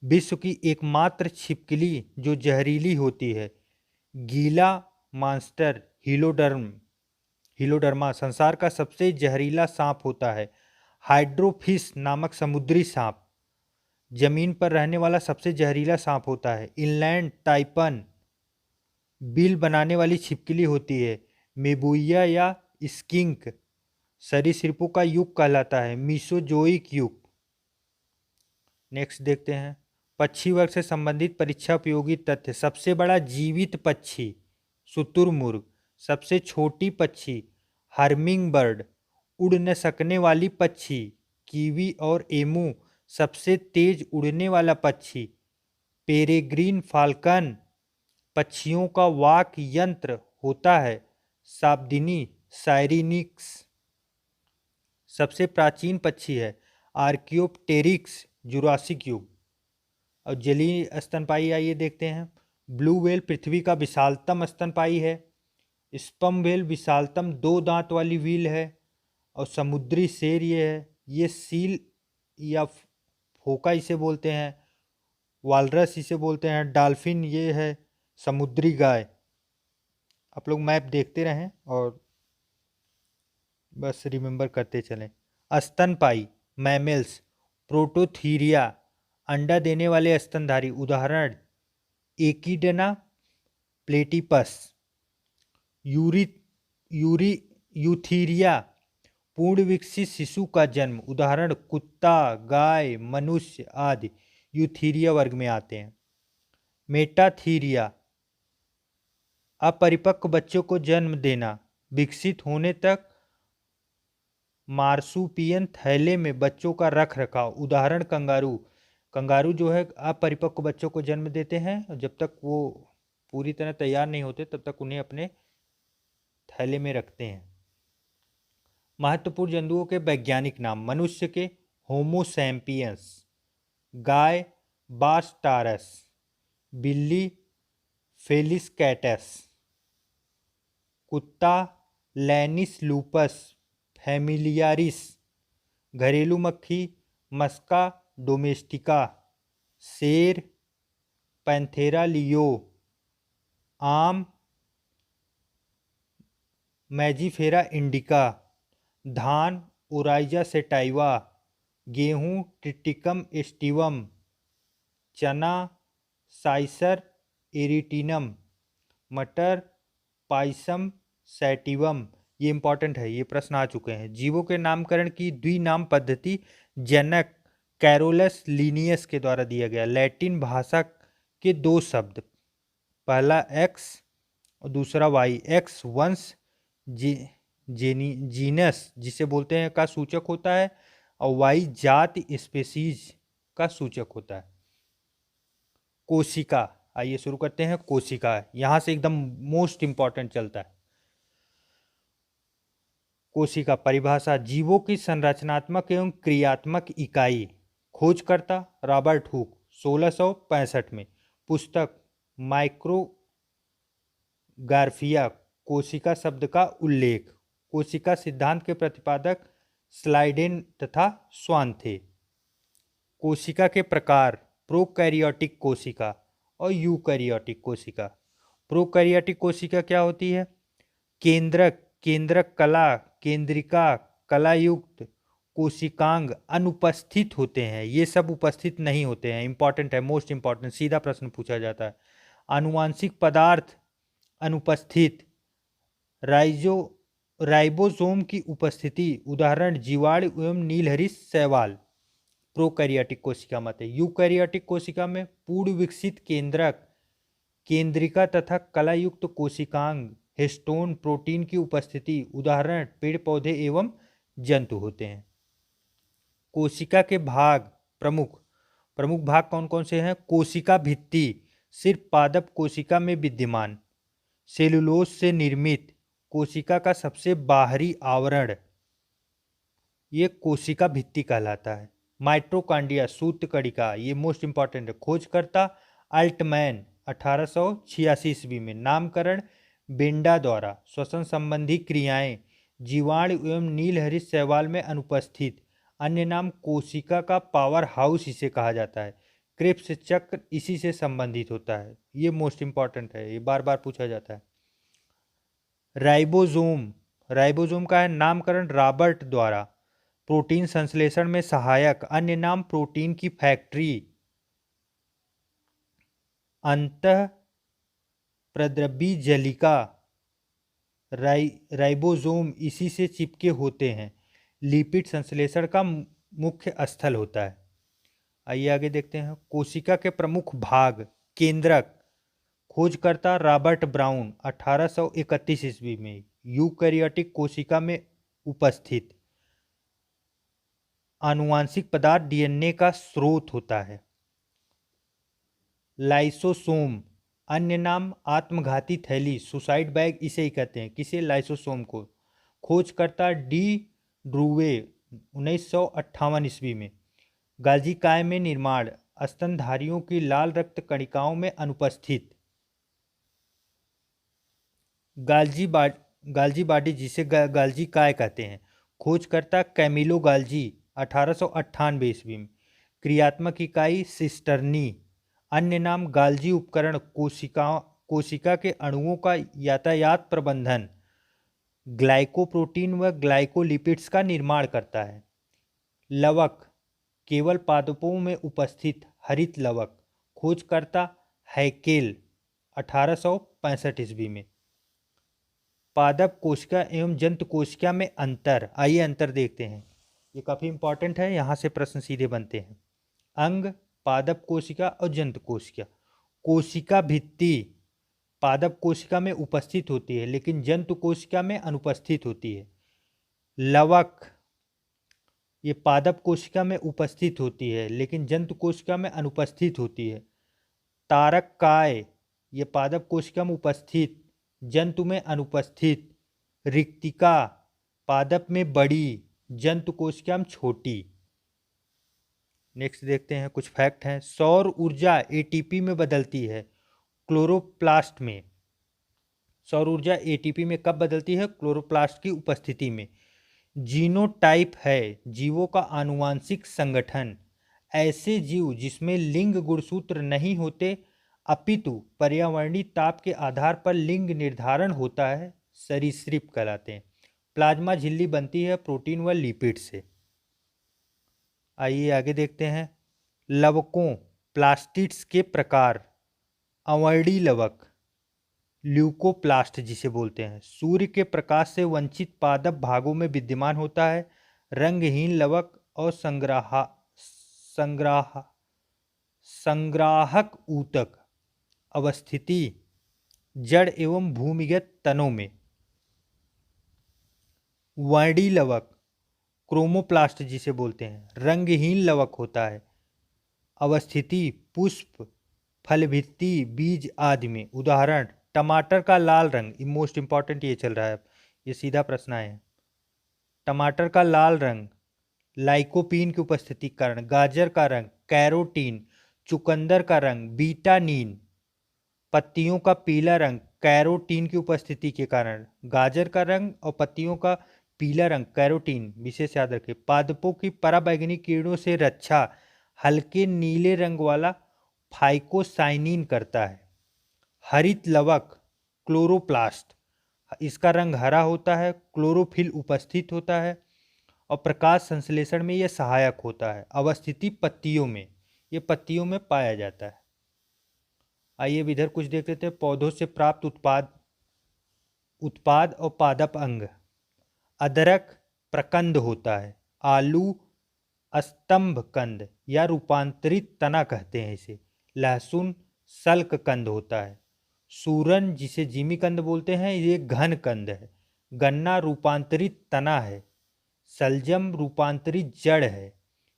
विश्व की एकमात्र छिपकली जो जहरीली होती है गीला मॉन्स्टर हीलोडर्मा संसार का सबसे जहरीला सांप होता है। हाइड्रोफिश नामक समुद्री सांप जमीन पर रहने वाला सबसे जहरीला सांप होता है। इनलैंड टाइपन बिल बनाने वाली छिपकली होती है। मेबुइया या स्किंक सरीसृपों का युग कहलाता है मीसोजोइक युग। नेक्स्ट देखते हैं। पक्षी वर्ग से संबंधित परीक्षा उपयोगी तथ्य। सबसे बड़ा जीवित पक्षी शुतुरमुर्ग। सबसे छोटी पक्षी हर्मिंग बर्ड। उड़ न सकने वाली पक्षी कीवी और एमू। सबसे तेज उड़ने वाला पक्षी पेरेग्रीन फाल्कन। पक्षियों का वाक यंत्र होता है साब्दिनी साइरिनिक्स। सबसे प्राचीन पक्षी है आर्कियोप्टेरिक्स, जुरासिक युग। और जलीय स्तनपायी आइए देखते हैं। ब्लू व्हेल पृथ्वी का विशालतम स्तनपायी है। स्पम व्हेल विशालतम 2 दांत वाली व्हेल है। और समुद्री शेर ये है। ये सील या फोका इसे बोलते हैं। वालरस इसे बोलते हैं। डॉल्फिन ये है समुद्री गाय। आप लोग मैप देखते रहें और बस रिमेंबर करते चलें। स्तनपायी मैमल्स प्रोटोथीरिया अंडा देने वाले स्तनधारी। उदाहरण एकिडना प्लेटिपस। यूथीरिया पूर्ण विकसित शिशु का जन्म। उदाहरण कुत्ता, गाय, मनुष्य आदि यूथीरिया वर्ग में आते हैं। मेटाथीरिया अपरिपक्व बच्चों को जन्म देना। विकसित होने तक मार्सुपियन थैले में बच्चों का रख रखाव। उदाहरण कंगारू जो है अपरिपक्व बच्चों को जन्म देते हैं। जब तक वो पूरी तरह तैयार नहीं होते तब तक उन्हें अपने थैले में रखते हैं। महत्वपूर्ण जंतुओं के वैज्ञानिक नाम। मनुष्य के होमो सैम्पियंस, गाय बास्टारस, बिल्ली फेलिस कैटस। कुत्ता लैनिस लूपस फैमिलियारिस। घरेलू मक्खी मस्का डोमेस्टिका। शेर पैंथेरा लियो। आम मैजीफेरा इंडिका। धान ओराइजा सेटाइवा। गेहूँ ट्रिटिकम एस्टिवम। चना साइसर एरिटिनम। मटर पाइसम सैटिवम। ये इंपॉर्टेंट है, ये प्रश्न आ चुके हैं। जीवों के नामकरण की द्विनाम पद्धति जनक कैरोलस लीनियस के द्वारा दिया गया। लैटिन भाषा के दो शब्द, पहला एक्स और दूसरा वाई। एक्स वंश जीनस जिसे बोलते हैं का सूचक होता है, और वाई जाति स्पेसीज का सूचक होता है। कोशिका, आइए शुरू करते हैं। कोशिका यहां से एकदम मोस्ट इंपॉर्टेंट चलता है। कोशिका परिभाषा, जीवों की संरचनात्मक एवं क्रियात्मक इकाई। खोजकर्ता रॉबर्ट हुक 1665 में। पुस्तक माइक्रोग्राफिया कोशिका शब्द का उल्लेख। कोशिका सिद्धांत के प्रतिपादक स्लाइडेन तथा स्वान थे। कोशिका के प्रकार, प्रोकैरियोटिक कोशिका और यूकैरियोटिक कोशिका। प्रोकैरियोटिक कोशिका क्या होती है? केंद्रक, केंद्रक कला, केंद्रिका, कलायुक्त, कोशिकांग अनुपस्थित होते हैं। ये सब उपस्थित नहीं होते हैं। इंपॉर्टेंट है, मोस्ट इंपॉर्टेंट, सीधा प्रश्न पूछा जाता है। आनुवांशिक पदार्थ अनुपस्थित। राइबोसोम की उपस्थिति, उदाहरण जीवाणु एवं नीलहरी शैवाल। प्रोकैरियोटिक कोशिका मत है। यूकैरियोटिक कोशिका में पूर्ण विकसित केंद्रक, केंद्रिका तथा कलायुक्त कोशिकांग, हिस्टोन प्रोटीन की उपस्थिति, उदाहरण पेड़ पौधे एवं जंतु होते हैं। कोशिका के भाग प्रमुख भाग कौन कौन से हैं? कोशिका भित्ति, सिर्फ पादप कोशिका में विद्यमान, सेलुलोज से निर्मित, कोशिका का सबसे बाहरी आवरण, ये कोशिका भित्ति कहलाता है। माइटोकॉन्ड्रिया सूत्रकणिका, ये मोस्ट इंपॉर्टेंट है। खोजकर्ता अल्टमैन 1886 ईस्वी में। नामकरण बेंडा द्वारा। श्वसन संबंधी क्रियाएं, जीवाणु एवं नीलहरित शैवाल में अनुपस्थित। अन्य नाम कोशिका का पावर हाउस इसे कहा जाता है। क्रिप्स चक्र इसी से संबंधित होता है। ये मोस्ट इंपॉर्टेंट है, ये बार बार पूछा जाता है। राइबोसोम का है नामकरण रॉबर्ट द्वारा। प्रोटीन संश्लेषण में सहायक। अन्य नाम प्रोटीन की फैक्ट्री। अंतः प्रद्रवी जलिका, राइबोसोम इसी से चिपके होते हैं। लिपिड संश्लेषण का मुख्य स्थल होता है। आइए आगे देखते हैं। कोशिका के प्रमुख भाग, केंद्रक। खोजकर्ता रॉबर्ट ब्राउन 1831 ईस्वी में। यूकैरियोटिक कोशिका में उपस्थित। आनुवांशिक पदार्थ डीएनए का स्रोत होता है। लाइसोसोम, अन्य नाम आत्मघाती थैली, सुसाइड बैग इसे ही कहते हैं। किसे? लाइसोसोम को। खोजकर्ता डी ड्रूवे 1958 ईस्वी में। गाल्जी काय में निर्माण, स्तनधारियों की लाल रक्त कणिकाओं में अनुपस्थित। गाल्जी बॉडी जिसे गाल्जी काय कहते हैं। खोजकर्ता कैमिलो गाल्जी 1898 ईस्वी में। क्रियात्मक इकाई सिस्टर्नी। अन्य नाम गाल्जी उपकरण, कोशिका के अणुओं का यातायात प्रबंधन, ग्लाइकोप्रोटीन व ग्लाइकोलिपिड्स का निर्माण करता है। लवक, केवल पादपों में उपस्थित हरित लवक। खोजकर्ता हैकेल 1865 ईस्वी में। पादप कोशिका एवं जंतु कोशिका में अंतर। आइए अंतर देखते हैं, ये काफी इंपॉर्टेंट है, यहां से प्रश्न सीधे बनते हैं। अंग, पादप कोशिका और जंतु कोशिका। कोशिका भित्ति पादप कोशिका में उपस्थित होती है लेकिन जंतु कोशिका में अनुपस्थित होती है। लवक, ये पादप कोशिका में उपस्थित होती है लेकिन जंतु कोशिका में अनुपस्थित होती है। तारक काय, ये पादप कोशिका में उपस्थित, जंतु में अनुपस्थित। रिक्तिका, पादप में बड़ी, जंतु कोशिका में छोटी। नेक्स्ट देखते हैं, कुछ फैक्ट हैं। सौर ऊर्जा एटीपी में बदलती है। क्लोरोप्लास्ट में। सौर ऊर्जा एटीपी में कब बदलती है? क्लोरोप्लास्ट की उपस्थिति में। जीनोटाइप है जीवों का आनुवांशिक संगठन। ऐसे जीव जिसमें लिंग गुणसूत्र नहीं होते अपितु पर्यावरणीय ताप के आधार पर लिंग निर्धारण होता है, सरीसृप कहलाते हैं। प्लाज्मा झिल्ली बनती है प्रोटीन व लिपिड से। आइए आगे देखते हैं। लवकों प्लास्टिड्स के प्रकार। अवर्णी लवक ल्यूकोप्लास्ट जिसे बोलते हैं, सूर्य के प्रकाश से वंचित पादप भागों में विद्यमान होता है। रंगहीन लवक और संग्राहक ऊतक अवस्थिति जड़ एवं भूमिगत तनों में। वर्णी लवक क्रोमोप्लास्ट जिसे बोलते हैं, रंगहीन लवक होता है। अवस्थिति पुष्प, फलभित्ति, बीज आदि में। उदाहरण टमाटर का लाल रंग, मोस्ट इंपॉर्टेंट ये चल रहा है, ये सीधा प्रश्न है। टमाटर का लाल रंग लाइकोपीन की उपस्थिति के कारण। गाजर का रंग कैरोटीन, चुकंदर का रंग बीटानीन। पत्तियों का पीला रंग कैरोटीन की उपस्थिति के कारण। गाजर का रंग और पत्तियों का पीला रंग कैरोटीन, विशेष याद रखें। पादपों की पराबैंगनी किरणों से रक्षा हल्के नीले रंग वाला फाइकोसाइनिन करता है। हरित लवक क्लोरोप्लास्ट, इसका रंग हरा होता है। क्लोरोफिल उपस्थित होता है और प्रकाश संश्लेषण में यह सहायक होता है। अवस्थिति पत्तियों में, ये पत्तियों में पाया जाता है। आइए इधर कुछ देख लेते हैं। पौधों से प्राप्त उत्पाद और पादप अंग। अदरक प्रकंद होता है। आलू स्तंभ कंद या रूपांतरित तना कहते हैं इसे। लहसुन सल्क कंद होता है। सूरन जिसे जिमी कंद बोलते हैं, ये घन कंद है। गन्ना रूपांतरित तना है। सलजम रूपांतरित जड़ है।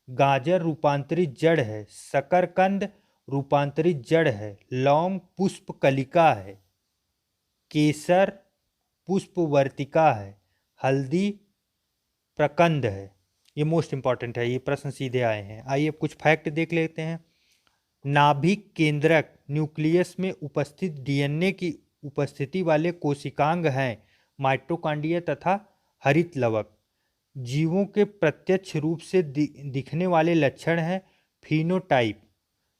गाजर रूपांतरित जड़ है। शकरकंद रूपांतरित जड़ है। लौंग पुष्प कलिका है। केसर पुष्पवर्तिका है। हल्दी प्रकंद है। ये मोस्ट इंपॉर्टेंट है, ये प्रश्न सीधे आए हैं। आइए कुछ फैक्ट देख लेते हैं। नाभिक केंद्रक न्यूक्लियस में उपस्थित डीएनए की उपस्थिति वाले कोशिकांग हैं माइटोकॉन्ड्रिया तथा हरित लवक। जीवों के प्रत्यक्ष रूप से दिखने वाले लक्षण हैं फिनोटाइप।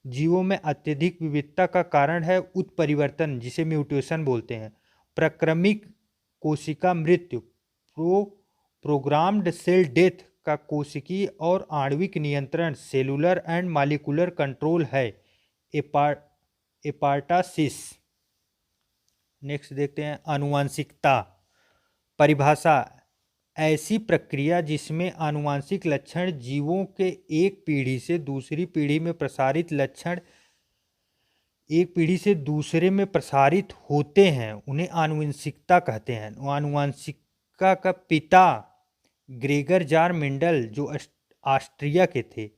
जीवों में अत्यधिक विविधता का कारण है उत्परिवर्तन जिसे म्यूटेशन बोलते हैं। प्रक्रमिक कोशिका मृत्यु प्रोग्राम्ड सेल डेथ का कोशिकीय और आणविक नियंत्रण सेलुलर एंड मॉलिक्यूलर कंट्रोल है एपार्टासिस। नेक्स्ट देखते हैं आनुवांशिकता। परिभाषा ऐसी प्रक्रिया जिसमें आनुवांशिक लक्षण जीवों के एक पीढ़ी से दूसरी पीढ़ी में प्रसारित लक्षण एक पीढ़ी से दूसरे में प्रसारित होते हैं, उन्हें आनुवंशिकता कहते हैं। आनुवंशिकता का पिता ग्रेगर जार मेंडल जो ऑस्ट्रिया के थे,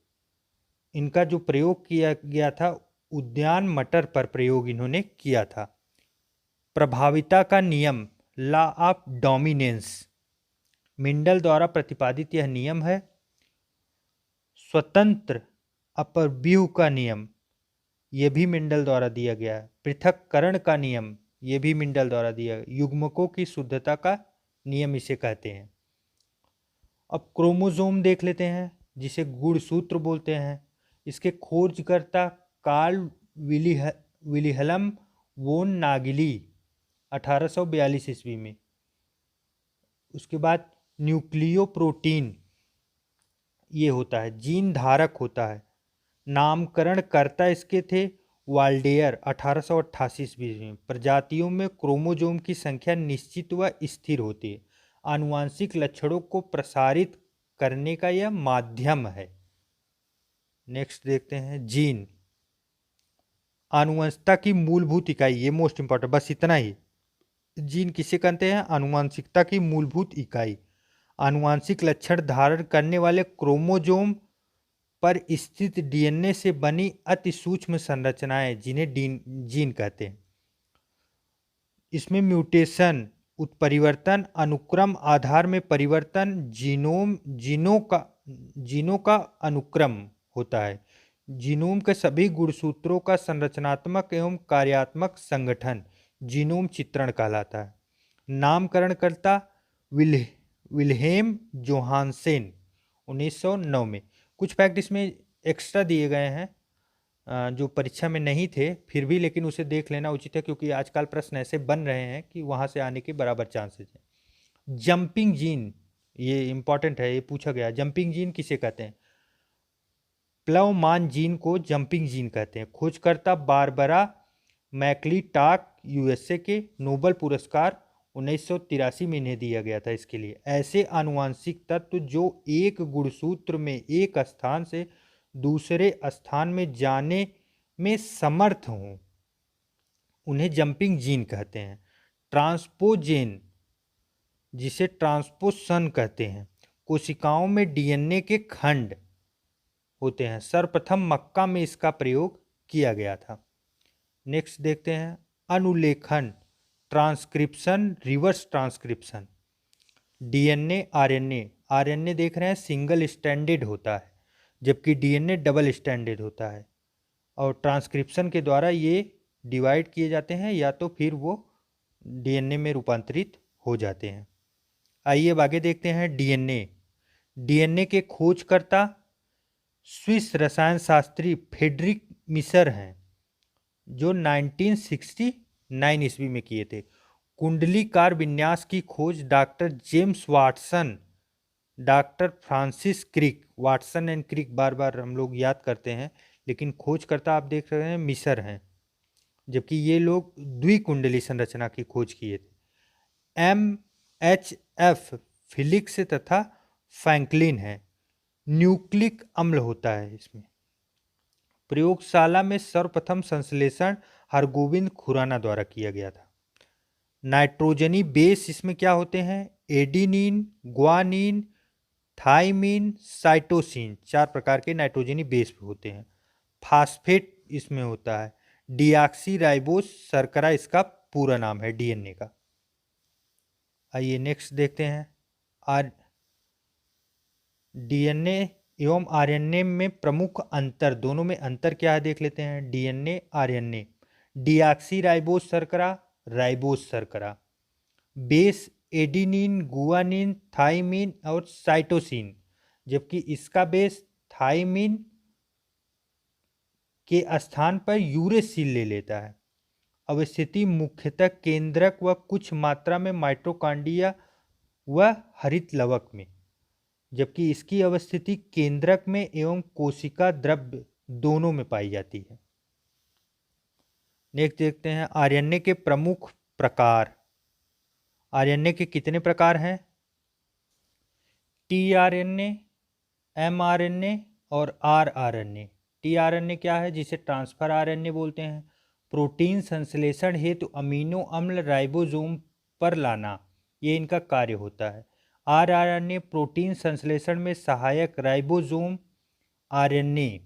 इनका जो प्रयोग किया गया था उद्यान मटर पर प्रयोग इन्होंने किया था। प्रभाविता का नियम लॉ ऑफ डोमिनेंस मेंडल द्वारा प्रतिपादित यह नियम है। स्वतंत्र अपव्यूह का नियम यह भी मेंडल द्वारा दिया गया है। पृथक्करण का नियम यह भी मेंडल द्वारा दिया गया। युग्मकों की शुद्धता का नियम इसे कहते हैं। अब क्रोमोसोम देख लेते हैं जिसे गुणसूत्र बोलते हैं। इसके खोजकर्ता कार्ल विलिहलम वोन नागिली 1842 ईस्वी में। उसके बाद न्यूक्लियोप्रोटीन ये होता है, जीन धारक होता है। नामकरणकर्ता इसके थे वाल्डेयर 1888 ईस्वी में। प्रजातियों में क्रोमोसोम की संख्या निश्चित व स्थिर होती है। आनुवांशिक लक्षणों को प्रसारित करने का यह माध्यम है। नेक्स्ट देखते हैं जीन। आनुवंशिकता की मूलभूत इकाई, ये मोस्ट इंपॉर्टेंट, बस इतना ही। जीन किसे कहते हैं? आनुवंशिकता की मूलभूत इकाई। आनुवंशिक लक्षण धारण करने वाले क्रोमोसोम पर स्थित डीएनए से बनी अति सूक्ष्म संरचनाएं जिन्हें जीन कहते हैं। इसमें म्यूटेशन उत्परिवर्तन, अनुक्रम आधार में परिवर्तन, जीनों का अनुक्रम होता है। जीनोम के सभी गुणसूत्रों का संरचनात्मक एवं कार्यात्मक संगठन जीनोम चित्रण कहलाता है। नामकरणकर्ता विल्हेम जोहानसेन 1909 में। कुछ फैक्ट इसमें एक्स्ट्रा दिए गए हैं जो परीक्षा में नहीं थे, फिर भी लेकिन उसे देख लेना उचित है क्योंकि आजकल प्रश्न ऐसे बन रहे हैं कि वहाँ से आने के बराबर चांसेस हैं। जंपिंग जीन, ये इंपॉर्टेंट है, ये पूछा गया। जंपिंग जीन किसे कहते हैं? प्लवमान जीन को जंपिंग जीन कहते हैं। खोजकर्ता बारबरा मैक्लीटाक, यूएसए के। नोबेल पुरस्कार 1983 में इन्हें दिया गया था इसके लिए। ऐसे आनुवांशिक तत्व जो एक गुणसूत्र में एक स्थान से दूसरे स्थान में जाने में समर्थ हों उन्हें जंपिंग जीन कहते हैं। ट्रांसपोजेन, जिसे ट्रांसपोसन कहते हैं, कोशिकाओं में डीएनए के खंड होते हैं। सर्वप्रथम मक्का में इसका प्रयोग किया गया था। नेक्स्ट देखते हैं अनुलेखन, transcription, reverse transcription. DNA RNA, RNA देख रहे हैं सिंगल स्टैंडर्ड होता है जबकि डीएनए डबल स्टैंडर्ड होता है, और ट्रांसक्रिप्शन के द्वारा ये डिवाइड किए जाते हैं या तो फिर वो डीएनए में रूपांतरित हो जाते हैं। आइए अब आगे देखते हैं डीएनए। डीएनए के खोजकर्ता स्विस रसायन शास्त्री फ्रेडरिक मिशर हैं जो 1969 ईस्वी में किए थे। कुंडलीकार विन्यास की खोज doctor James Watson, doctor Francis Crick, Watson and Crick बार बार हम लोग याद करते हैं लेकिन खोजकर्ता आप देख रहे हैं मिशर हैं, जबकि ये लोग द्विकुंडली संरचना की खोज किए थे। MHF फिलिक्स तथा फ्रैंकलिन है। न्यूक्लिक अम्ल होता है इसमें। प्रयोगशाला में सर्वप्रथम संश्लेषण हरगोविंद खुराना द्वारा किया गया था। नाइट्रोजनी बेस इसमें क्या होते हैं? एडिनिन, ग्वानिन, थाइमिन, साइटोसिन, 4 प्रकार के नाइट्रोजनी बेस होते हैं। फास्फेट इसमें होता है। डीऑक्सीराइबोस शर्करा इसका पूरा नाम है डीएनए का। आइए नेक्स्ट देखते हैं डीएनए एवं आरएनए में प्रमुख अंतर, दोनों में अंतर क्या है देख लेते हैं। डीएनए आरएनए, डीऑक्सीराइबोस शर्करा, राइबोस शर्करा। बेस एडिनिन, गुआनिन, थाइमिन और साइटोसिन, जबकि इसका बेस थाइमिन के स्थान पर यूरेसिल ले लेता है। अवस्थिति मुख्यतः केंद्रक व कुछ मात्रा में माइटोकॉन्ड्रिया व हरित लवक में, जबकि इसकी अवस्थिति केंद्रक में एवं कोशिका द्रव्य दोनों में पाई जाती है। नेक्स्ट देखते हैं आरएनए के प्रमुख प्रकार। आरएनए के कितने प्रकार हैं? टीआरएनए, एमआरएनए और आरआरएनए। टीआरएनए क्या है? जिसे ट्रांसफर आरएनए बोलते हैं। प्रोटीन संश्लेषण हेतु अमीनो अम्ल राइबोसोम पर लाना, ये इनका कार्य होता है। आरआरएनए प्रोटीन संश्लेषण में सहायक राइबोसोम आरएनए।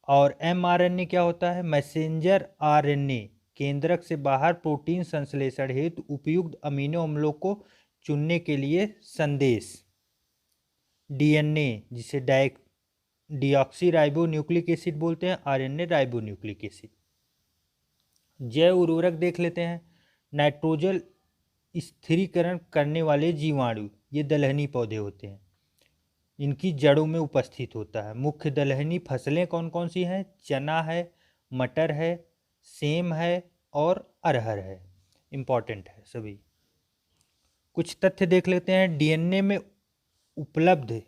और एमआरएनए क्या होता है? मैसेंजर आरएनए, केंद्रक से बाहर प्रोटीन संश्लेषण हेतु उपयुक्त अमीनो अम्लों को चुनने के लिए संदेश। डीएनए जिसे डीऑक्सी राइबोन्यूक्लिक एसिड बोलते हैं, आरएनए राइबोन्यूक्लिक एसिड। जैव उर्वरक देख लेते हैं। नाइट्रोजन स्थिरीकरण करने वाले जीवाणु, ये दलहनी पौधे होते हैं, इनकी जड़ों में उपस्थित होता है। मुख्य दलहनी फसलें कौन कौन सी हैं? चना है, मटर है, सेम है और अरहर है। इम्पॉर्टेंट है सभी। कुछ तथ्य देख लेते हैं। डीएनए में उपलब्ध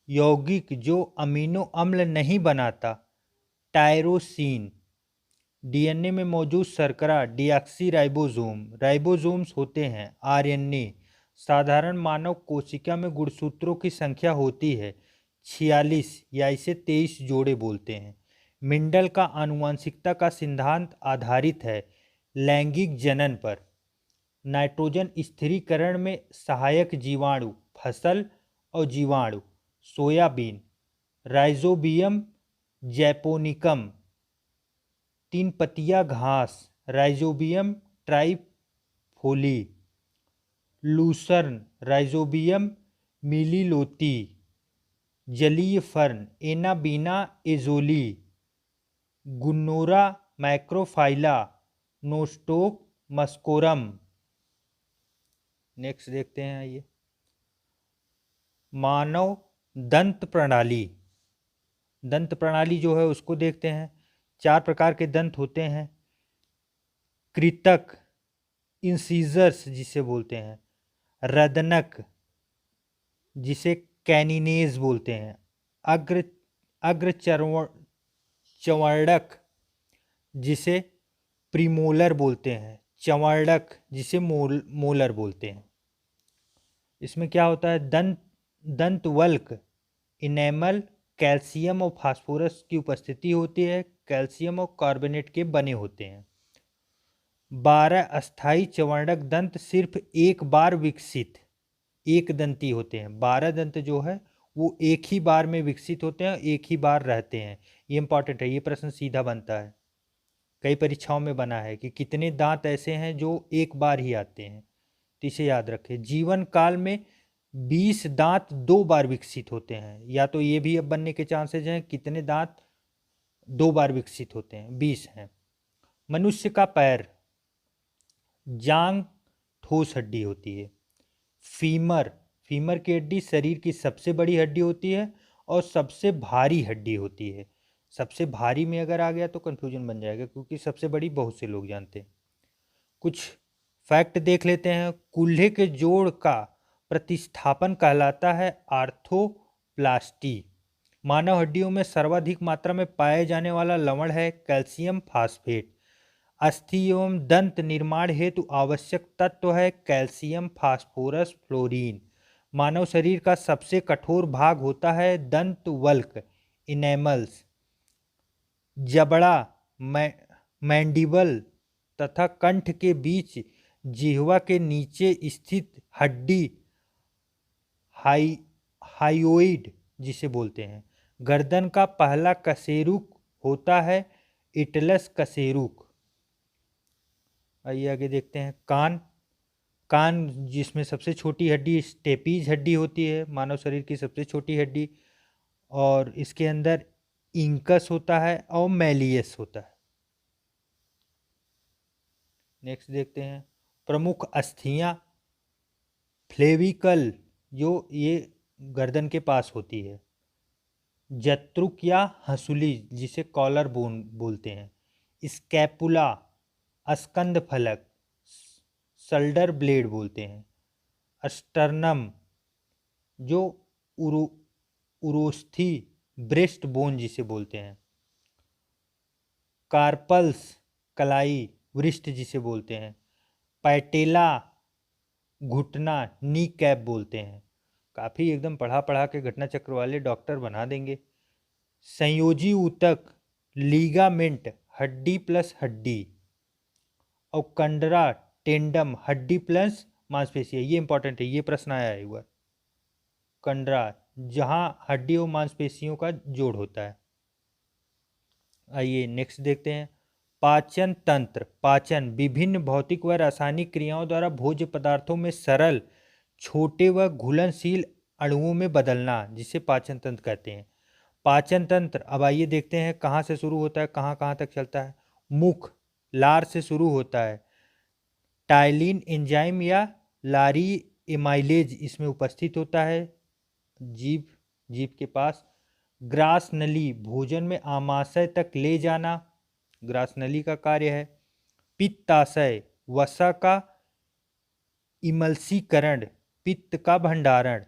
यौगिक जो अमीनो अम्ल नहीं बनाता, टायरोसिन। डीएनए में मौजूद शर्करा डीऑक्सीराइबोसोम, राइबोसोम्स होते हैं। आरएनए, साधारण मानव कोशिका में गुणसूत्रों की संख्या होती है 46 या इसे 23 जोड़े बोलते हैं। मिंडल का आनुवंशिकता का सिद्धांत आधारित है लैंगिक जनन पर। नाइट्रोजन स्थिरीकरण में सहायक जीवाणु फसल और जीवाणु सोयाबीन। राइजोबियम जैपोनिकम, 3 पतिया घास Rhizobium trifolii. Lucerne Rhizobium meliloti. जलीय fern, Anabaena azollae, Gunnera macrophylla, Nostoc muscorum. Next देखते हैं, आइए। मानव दंत प्रणाली, दंत प्रणाली जो है उसको देखते हैं। 4 प्रकार के दंत होते हैं। कृतक, इंसीजर्स जिसे बोलते हैं, रदनक जिसे कैनिनेज बोलते हैं, अग्र अग्र चवर्णक जिसे प्रीमोलर बोलते हैं, चवर्णक जिसे मोलर बोलते हैं। इसमें क्या होता है, दंतवल्क इनेमल कैल्शियम और फास्फोरस की उपस्थिति होती है, कैल्शियम और कार्बोनेट के बने होते हैं। 12 अस्थाई चवर्णक दंत सिर्फ एक बार विकसित एक दंती होते हैं। 12 दंत जो है वो एक ही बार में विकसित होते हैं, एक ही बार रहते हैं। ये इंपॉर्टेंट है, ये प्रश्न सीधा बनता है, कई परीक्षाओं में बना है कि कितने दांत ऐसे हैं जो एक बार ही आते हैं, तो इसे याद रखें। जीवन काल में 20 दांत 2 बार विकसित होते हैं, या तो ये भी अब बनने के चांसेज हैं, कितने दांत 2 बार विकसित होते हैं, 20 हैं। मनुष्य का पैर, जांग ठोस हड्डी होती है। फीमर, फीमर की हड्डी शरीर की सबसे बड़ी हड्डी होती है और सबसे भारी हड्डी होती है। सबसे भारी में अगर आ गया तो कंफ्यूजन बन जाएगा, क्योंकि सबसे बड़ी बहुत से लोग जानते हैं। कुछ फैक्ट देख लेते हैं। कूल्हे के जोड़ का प्रतिस्थापन कहलाता है आर्थोप्लास्टी। मानव हड्डियों में सर्वाधिक मात्रा में पाए जाने वाला लवण है कैल्शियम फास्फेट। अस्थि एवं दंत निर्माण हेतु आवश्यक तत्व है कैल्शियम फास्फोरस फ्लोरीन। मानव शरीर का सबसे कठोर भाग होता है दंत वल्क इनेमल्स। जबड़ा, मैंडिबल तथा कंठ के बीच जिह्वा के नीचे स्थित हड्डी हाइयोइड जिसे बोलते हैं। गर्दन का पहला कशेरुक होता है इटलस कशेरुक। आइए आगे देखते हैं। कान, कान जिसमें सबसे छोटी हड्डी स्टेपीज हड्डी होती है, मानव शरीर की सबसे छोटी हड्डी, और इसके अंदर इंकस होता है और मैलियस होता है। नेक्स्ट देखते हैं। प्रमुख अस्थियां, फ्लेविकल जो ये गर्दन के पास होती है, जत्रुक या हंसुली जिसे कॉलर बोन बोलते हैं, स्कैपुला, स्कंद फलक, शल्डर ब्लेड बोलते हैं, अस्टर्नम जो उरोस्थी ब्रेस्ट बोन जिसे बोलते हैं, कार्पल्स कलाई वृष्ट जिसे बोलते हैं, पैटेला घुटना नी कैप बोलते हैं। काफ़ी एकदम पढ़ा पढ़ा के घटना चक्र वाले डॉक्टर बना देंगे। संयोजी ऊतक, लीगामेंट हड्डी प्लस हड्डी, और कंडरा टेंडम हड्डी प्लस मांसपेशी है। ये इंपॉर्टेंट है, ये प्रश्न आया है एक बार। कंडरा जहां हड्डी और मांसपेशियों का जोड़ होता है। आइए नेक्स्ट देखते हैं। पाचन तंत्र, पाचन विभिन्न भौतिक व रासायनिक क्रियाओं द्वारा भोज्य पदार्थों में सरल, छोटे व घुलनशील अणुओं में बदलना, जिसे पाचन तंत्र कहते हैं। पाचन तंत्र अब आइए देखते हैं कहाँ से शुरू होता है, कहाँ कहाँ तक चलता है। मुख, लार से शुरू होता है। टाइलिन एंजाइम या लारी एमाइलेज इसमें उपस्थित होता है। जीभ, जीभ के पास। ग्रास नली, भोजन में आमाशय तक ले जाना, ग्रास नली का कार्य है। पित्ताशय, वसा का इमल्सीकरण, पित्त का भंडारण,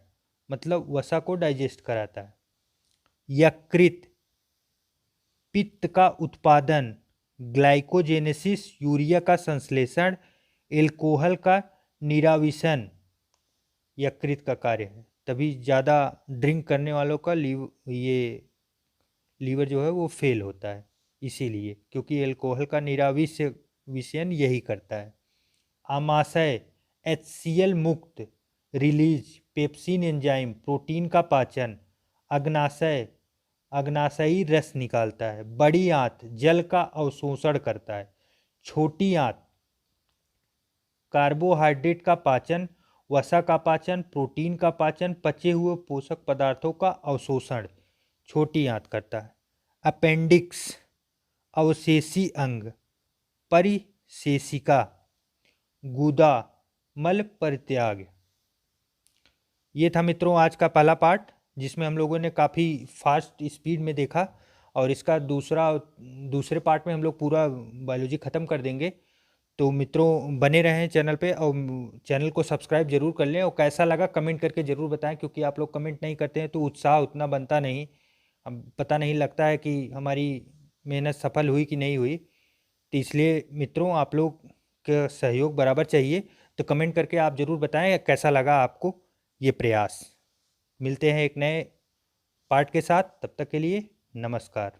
मतलब वसा को डाइजेस्ट कराता है। यकृत, पित्त का उत्पादन, ग्लाइकोजेनेसिस यूरिया का संश्लेषण, एल्कोहल का निराविशन यकृत का कार्य है। तभी ज़्यादा ड्रिंक करने वालों का लीवर जो है वो फेल होता है, इसीलिए, क्योंकि एल्कोहल का निराविशन यही करता है। आमाशय, HCl मुक्त रिलीज पेप्सिन एंजाइम प्रोटीन का पाचन। अग्नाशय, अग्नाशयी रस निकालता है। बड़ी आंत जल का अवशोषण करता है। छोटी आंत कार्बोहाइड्रेट का पाचन वसा का पाचन, प्रोटीन का पाचन, पचे हुए पोषक पदार्थों का अवशोषण छोटी आंत करता है। अपेंडिक्स अवशेषी अंग, परिशेषिका, गुदा, मल परित्याग। ये था मित्रों आज का पहला पार्ट, जिसमें हम लोगों ने काफ़ी फास्ट स्पीड में देखा, और इसका दूसरे पार्ट में हम लोग पूरा बायोलॉजी ख़त्म कर देंगे। तो मित्रों बने रहें चैनल पे, और चैनल को सब्सक्राइब जरूर कर लें, और कैसा लगा कमेंट करके ज़रूर बताएं, क्योंकि आप लोग कमेंट नहीं करते हैं तो उत्साह उतना बनता नहीं, अब पता नहीं लगता है कि हमारी मेहनत सफल हुई कि नहीं हुई। तो इसलिए मित्रों आप लोग का सहयोग बराबर चाहिए, तो कमेंट करके आप ज़रूर बताएं कैसा लगा आपको ये प्रयास। मिलते हैं एक नए पार्ट के साथ, तब तक के लिए नमस्कार।